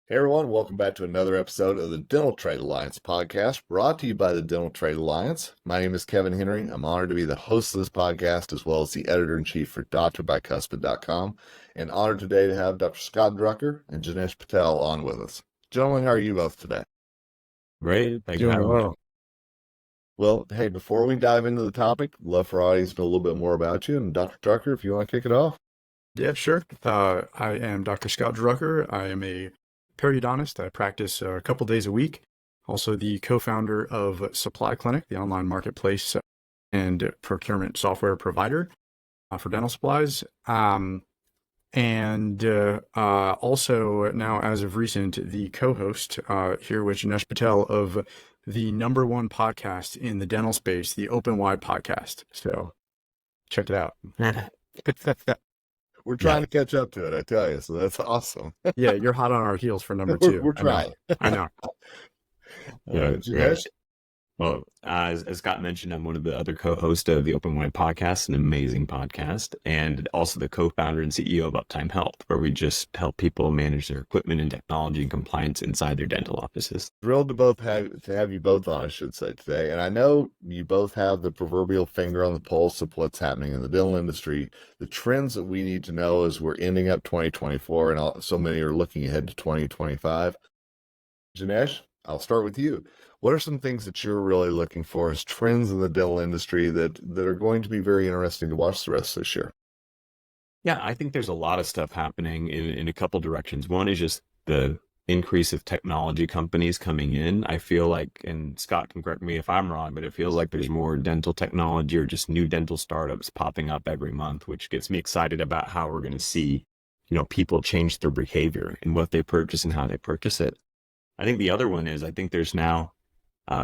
Hey everyone, welcome back to another episode of the Dental Trade Alliance podcast, brought to you by the Dental Trade Alliance. My name is Kevin Henry. I'm honored to be the host of this podcast, as well as the editor-in-chief for drbicuspid.com, and honored today to have Dr. Scott Drucker and Jinesh Patel on with us. Gentlemen, how are you both today? Great. Thank you for Doing having me. well. Well, hey, before we dive into the topic, love for our audience to know a little bit more about you. And Dr. Drucker, if you want to kick it off. Yeah, sure. I am Dr. Scott Drucker. I am a periodontist. I practice a couple days a week. Also the co-founder of Supply Clinic, the online marketplace and procurement software provider for dental supplies. Also now, as of recent, the co-host here with Jinesh Patel of the #1 podcast in the dental space, the Open Wide podcast. So check it out. We're trying to catch up to it, I tell you, so that's awesome. Yeah, you're hot on our heels for #2. We're trying. I know. Yeah, Jinesh? Well, as Scott mentioned, I'm one of the other co-hosts of the Open Wide podcast, an amazing podcast, and also the co-founder and CEO of Uptime Health, where we just help people manage their equipment and technology and compliance inside their dental offices. Thrilled to have you both on, I should say, today. And I know you both have the proverbial finger on the pulse of what's happening in the dental industry, the trends that we need to know as we're ending up 2024, and so many are looking ahead to 2025. Jinesh, I'll start with you. What are some things that you're really looking for as trends in the dental industry that are going to be very interesting to watch the rest of this year? Yeah, I think there's a lot of stuff happening in a couple directions. One is just the increase of technology companies coming in. I feel like, and Scott can correct me if I'm wrong, but it feels like there's more dental technology or just new dental startups popping up every month, which gets me excited about how we're going to see, people change their behavior and what they purchase and how they purchase it. I think the other one is, I think there's now,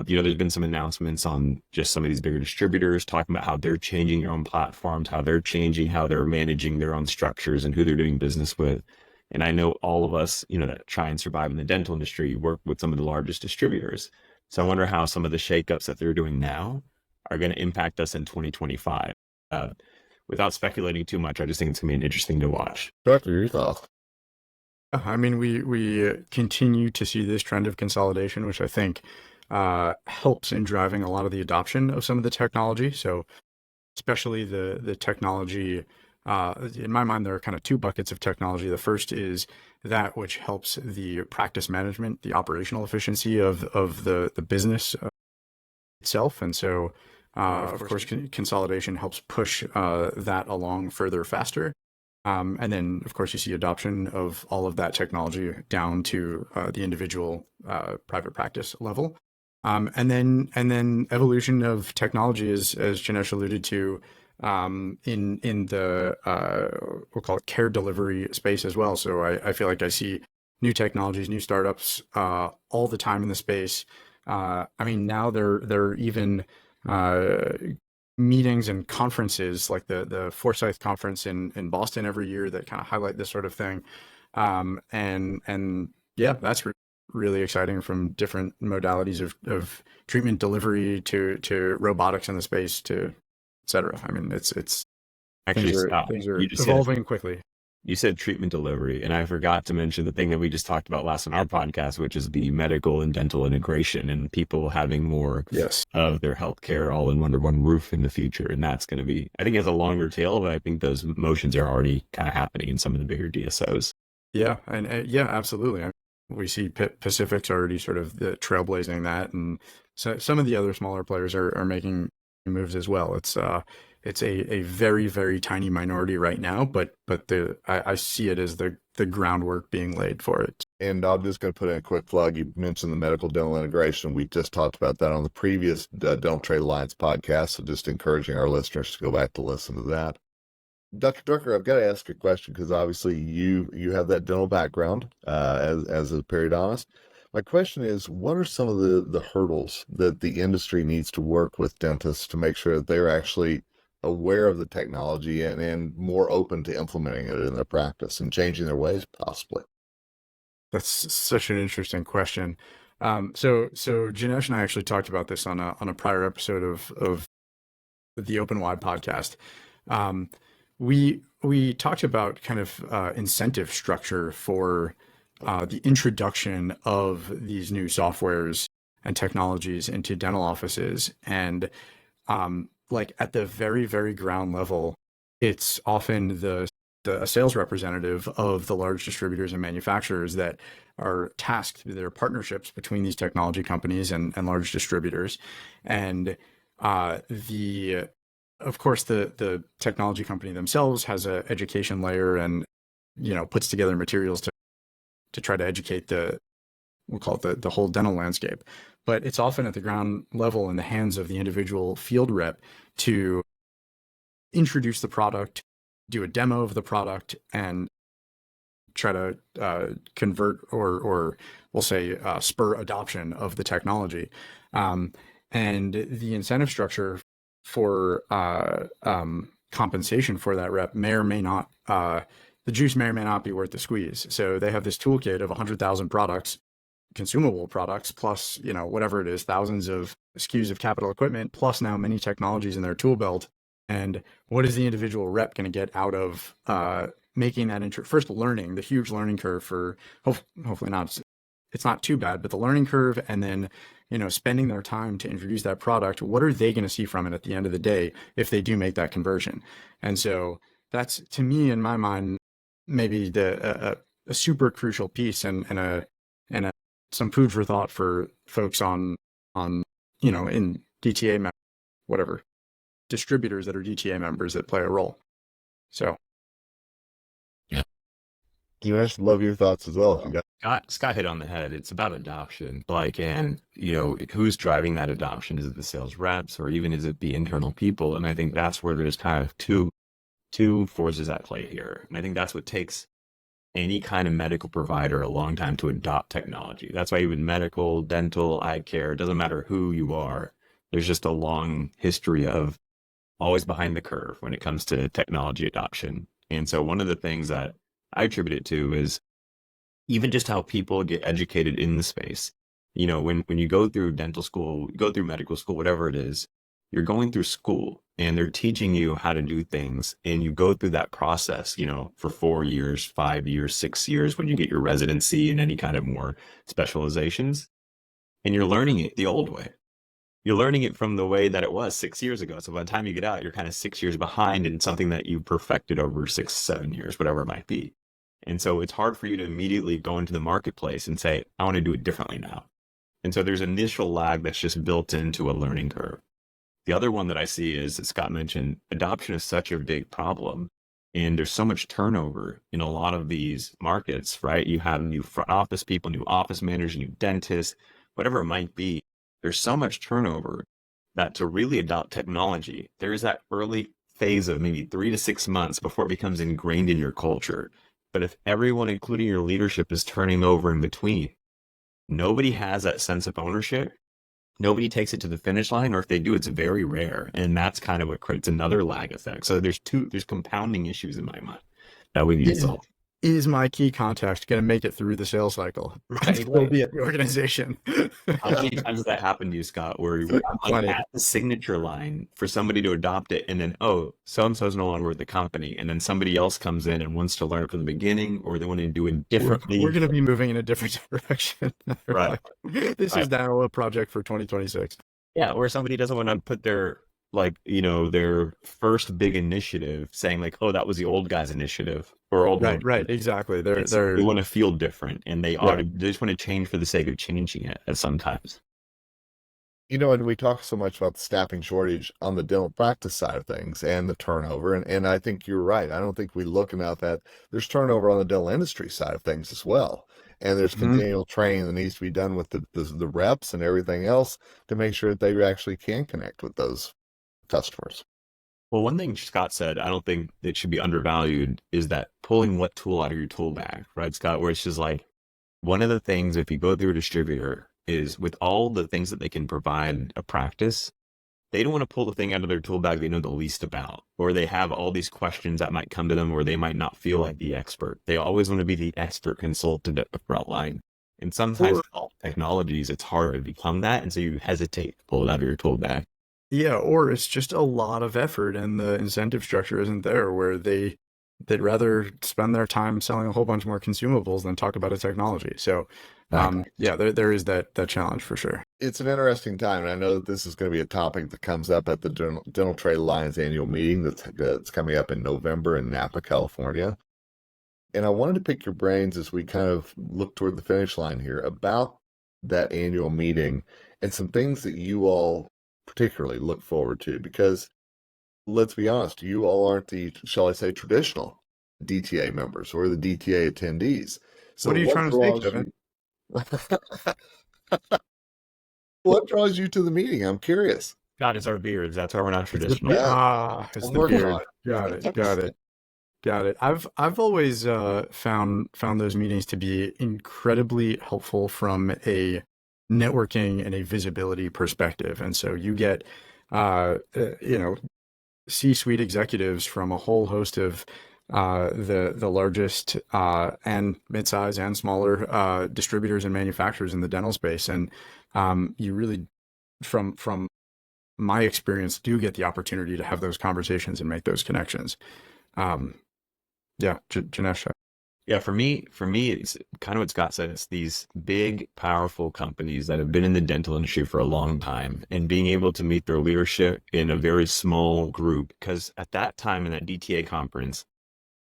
there's been some announcements on just some of these bigger distributors talking about how they're changing their own platforms, how they're changing how they're managing their own structures and who they're doing business with. And I know all of us, that try and survive in the dental industry work with some of the largest distributors. So I wonder how some of the shakeups that they're doing now are going to impact us in 2025. Without speculating too much, I just think it's going to be interesting to watch. Doctor, your thoughts? I mean, we continue to see this trend of consolidation, which I think helps in driving a lot of the adoption of some of the technology. So especially the technology, in my mind, there are kind of two buckets of technology. The first is that which helps the practice management, the operational efficiency of the business itself. And so, of course, consolidation helps push that along further faster. And then, of course, you see adoption of all of that technology down to the individual private practice level. And then evolution of technology is, as Jinesh alluded to, in the we'll call it care delivery space as well. So I feel like I see new technologies, new startups all the time in the space. I mean, now they're even meetings and conferences like the Forsyth conference in Boston every year that kind of highlight this sort of thing. And yeah, that's really exciting, from different modalities of treatment delivery to robotics in the space to et cetera. I mean, it's Actually, things are you just evolving quickly. You said treatment delivery, and I forgot to mention the thing that we just talked about last on our podcast, which is the medical and dental integration and people having more of their healthcare all in under one roof in the future. And that's going to be, I think, it's a longer tail, but I think those motions are already kind of happening in some of the bigger DSOs. Yeah, and yeah, absolutely. We see Pacific's already sort of trailblazing that, and so some of the other smaller players are making moves as well. It's a very, very tiny minority right now, but I see it as the groundwork being laid for it. And I'm just going to put in a quick plug. You mentioned the medical dental integration. We just talked about that on the previous Dental Trade Alliance podcast, so just encouraging our listeners to go back to listen to that. Dr. Drucker, I've got to ask you a question, because obviously you have that dental background as a periodontist. My question is, what are some of the hurdles that the industry needs to work with dentists to make sure that they're actually aware of the technology and more open to implementing it in their practice and changing their ways, possibly? That's such an interesting question. So Jinesh and I actually talked about this on a prior episode of the Open Wide podcast. We talked about kind of incentive structure for the introduction of these new softwares and technologies into dental offices. And like at the very, very ground level, it's often the sales representative of the large distributors and manufacturers that are tasked with their partnerships between these technology companies and large distributors. And of course, the technology company themselves has an education layer and, puts together materials to try to educate we'll call it the whole dental landscape. But it's often at the ground level in the hands of the individual field rep to introduce the product, do a demo of the product, and try to convert or we'll say spur adoption of the technology. And the incentive structure for compensation for that rep may or may not, the juice may or may not be worth the squeeze. So they have this toolkit of 100,000 products, consumable products, plus, whatever it is, thousands of SKUs of capital equipment, plus now many technologies in their tool belt. And what is the individual rep going to get out of making that first learning, the huge learning curve for hopefully not, it's not too bad, but the learning curve, and then, spending their time to introduce that product, what are they going to see from it at the end of the day if they do make that conversion? And so that's, to me, in my mind, maybe a super crucial piece and some food for thought for folks in DTA, whatever, distributors that are DTA members that play a role. So, yeah, you guys love your thoughts as well. If you got Scott hit on the head. It's about adoption. And who's driving that adoption? Is it the sales reps, or even is it the internal people? And I think that's where there's kind of two forces at play here. And I think that's what takes any kind of medical provider a long time to adopt technology. That's why even medical, dental, eye care, it doesn't matter who you are. There's just a long history of always behind the curve when it comes to technology adoption. And so one of the things that I attribute it to is even just how people get educated in the space. When you go through dental school, you go through medical school, whatever it is, you're going through school and they're teaching you how to do things. And you go through that process, for 4 years, 5 years, 6 years, when you get your residency and any kind of more specializations. And you're learning it the old way. You're learning it from the way that it was 6 years ago. So by the time you get out, you're kind of 6 years behind in something that you perfected over 6, 7 years, whatever it might be. And so it's hard for you to immediately go into the marketplace and say, I want to do it differently now. And so there's initial lag that's just built into a learning curve. The other one that I see is, as Scott mentioned, adoption is such a big problem. And there's so much turnover in a lot of these markets, right? You have new front office people, new office managers, new dentists, whatever it might be. There's so much turnover that to really adopt technology, there is that early phase of maybe 3 to 6 months before it becomes ingrained in your culture. But if everyone, including your leadership, is turning over in between, nobody has that sense of ownership. Nobody takes it to the finish line, or if they do, it's very rare. And that's kind of what creates another lag effect. So there's compounding issues in my mind that we need to solve. Is my key contact going to make it through the sales cycle? Right. Will be at the organization. How many times has that happened to you, Scott, where you're at the signature line for somebody to adopt it, and then, so-and-so is no longer with the company, and then somebody else comes in and wants to learn from the beginning, or they want to do it differently. We're going to be moving in a different direction. Right. This is now a project for 2026. Yeah, or somebody doesn't want to put their their first big initiative saying that was the old guy's initiative or old. Right. Exactly. They want to feel different, and they just want to change for the sake of changing it at sometimes. And we talk so much about the staffing shortage on the dental practice side of things and the turnover. And I think you're right. I don't think we look enough at there's turnover on the dental industry side of things as well. And there's continual training that needs to be done with the reps and everything else to make sure that they actually can connect with those customers. Well, one thing Scott said, I don't think it should be undervalued, is that pulling what tool out of your tool bag, right, Scott? Where it's just one of the things, if you go through a distributor, is with all the things that they can provide a practice, they don't want to pull the thing out of their tool bag they know the least about, or they have all these questions that might come to them, or they might not feel like the expert. They always want to be the expert consultant at the front line. And sometimes with all technologies, it's harder to become that. And so you hesitate to pull it out of your tool bag. Yeah, or it's just a lot of effort and the incentive structure isn't there where they they'd rather spend their time selling a whole bunch more consumables than talk about a technology. So, yeah, there is that challenge for sure. It's an interesting time, and I know that this is going to be a topic that comes up at the Dental Trade Alliance annual meeting that's coming up in November in Napa, California. And I wanted to pick your brains as we kind of look toward the finish line here about that annual meeting and some things that you all particularly look forward to, because let's be honest, you all aren't the, shall I say, traditional DTA members or the DTA attendees. So What are you trying to say, draws Kevin? what draws you to the meeting? I'm curious. God, it's our beards. That's why we're not traditional. It's I'm the working beard. on it. Got it. I've always found those meetings to be incredibly helpful from a networking and a visibility perspective. And so you get, you know, C-suite executives from a whole host of the largest and mid-size and smaller distributors and manufacturers in the dental space, and you really, from my experience, do get the opportunity to have those conversations and make those connections. Yeah, Jinesh. Yeah, for me, it's kind of what Scott said. It's these big, powerful companies that have been in the dental industry for a long time, and being able to meet their leadership in a very small group. Because at that time in that DTA conference,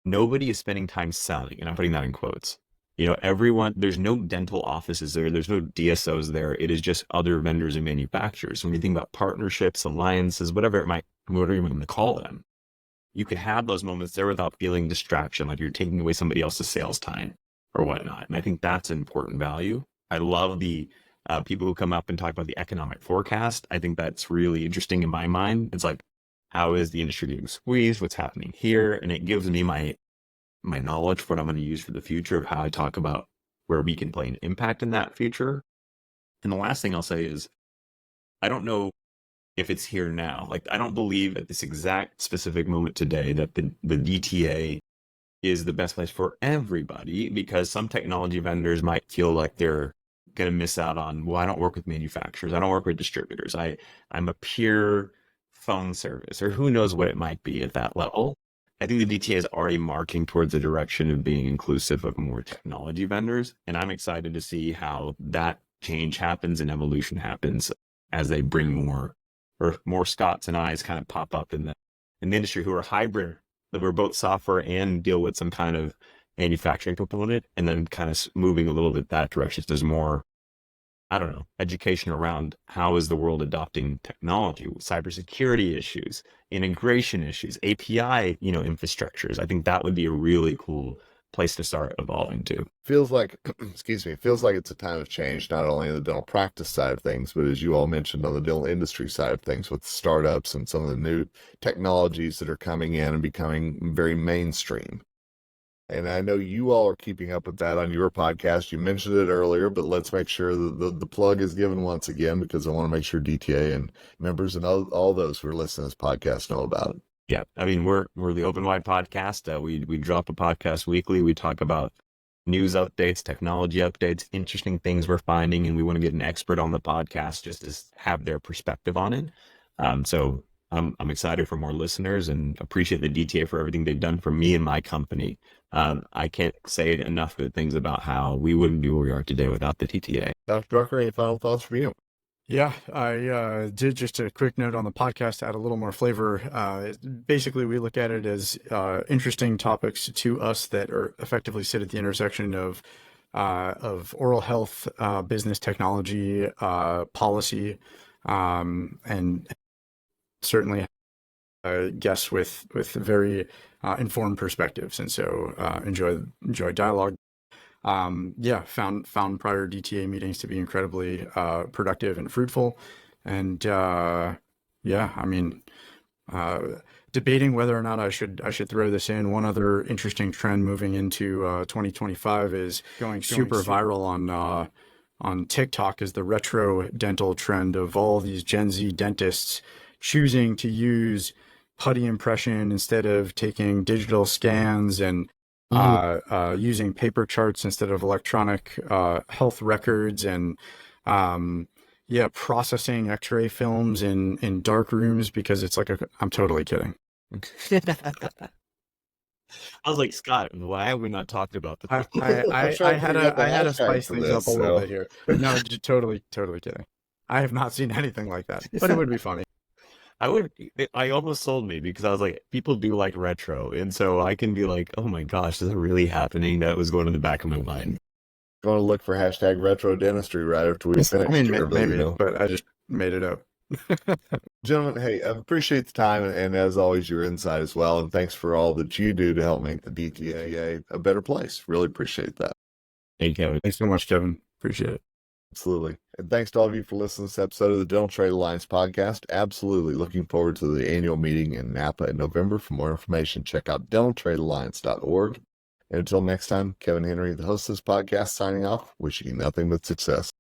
nobody is spending time selling, and I'm putting that in quotes. You know, everyone, there's no dental offices there. There's no DSOs there. It is just other vendors and manufacturers. When you think about partnerships, alliances, whatever you want to call them, you could have those moments there without feeling distraction, like you're taking away somebody else's sales time or whatnot. And I think that's an important value. I love the people who come up and talk about the economic forecast. I think that's really interesting in my mind. It's like, how is the industry getting squeezed? What's happening here? And it gives me my knowledge for what I'm going to use for the future of how I talk about where we can play an impact in that future. And the last thing I'll say is, I don't know if it's here now. Like, I don't believe at this exact specific moment today that the DTA is the best place for everybody, because some technology vendors might feel like they're going to miss out on, well, I don't work with manufacturers. I don't work with distributors. I'm a pure phone service, or who knows what it might be at that level. I think the DTA is already marking towards the direction of being inclusive of more technology vendors. And I'm excited to see how that change happens and evolution happens as they bring more Scotts and I's kind of pop up in the industry who are hybrid, that we're both software and deal with some kind of manufacturing component, and then kind of moving a little bit that direction. So there's more, I don't know, education around how is the world adopting technology, cybersecurity issues, integration issues, API, infrastructures. I think that would be a really cool place to start evolving to. Feels like, excuse me, feels like it's a time of change, not only in the dental practice side of things, but as you all mentioned, on the dental industry side of things, with startups and some of the new technologies that are coming in and becoming very mainstream. And I know you all are keeping up with that on your podcast. You mentioned it earlier, but let's make sure that the plug is given once again, because I want to make sure DTA and members and all those who are listening to this podcast know about it. Yeah, I mean, we're the Open Wide podcast. We drop a podcast weekly. We talk about news updates, technology updates, interesting things we're finding, and we want to get an expert on the podcast just to have their perspective on it. So I'm excited for more listeners and appreciate the DTA for everything they've done for me and my company. I can't say enough good things about how we wouldn't be where we are today without the DTA. Dr. Drucker, any final thoughts from you? Yeah, I did just a quick note on the podcast to add a little more flavor. Basically, we look at it as interesting topics to us that are effectively sit at the intersection of oral health, business technology, policy, and certainly guests with very informed perspectives. And so enjoy dialogue. Found prior DTA meetings to be incredibly productive and fruitful. And debating whether or not I should throw this in. One other interesting trend moving into 2025 is going super viral on TikTok, is the retro dental trend of all these Gen Z dentists choosing to use putty impression instead of taking digital scans, and using paper charts instead of electronic health records, and processing X-ray films in dark rooms, because it's like I'm totally kidding. I was like, Scott, why have we not talked about this? I I'm trying to had figure out the I had to hashtag spice for things up this, a little so. bit here. No, totally kidding. I have not seen anything like that, but it would be funny. I almost sold me because I was like, people do like retro. And so I can be like, oh my gosh, is that really happening? That was going in the back of my mind. Going to look for hashtag retro dentistry right after we finish. I mean, here, but, maybe, you know. but I just made it up. Gentlemen, hey, I appreciate the time and as always, your insight as well. And thanks for all that you do to help make the DTA a better place. Really appreciate that. Hey, Kevin. Thanks so much, Kevin. Appreciate it. Absolutely. And thanks to all of you for listening to this episode of the Dental Trade Alliance podcast. Absolutely looking forward to the annual meeting in Napa in November. For more information, check out dentaltradealliance.org. And until next time, Kevin Henry, the host of this podcast, signing off, wishing you nothing but success.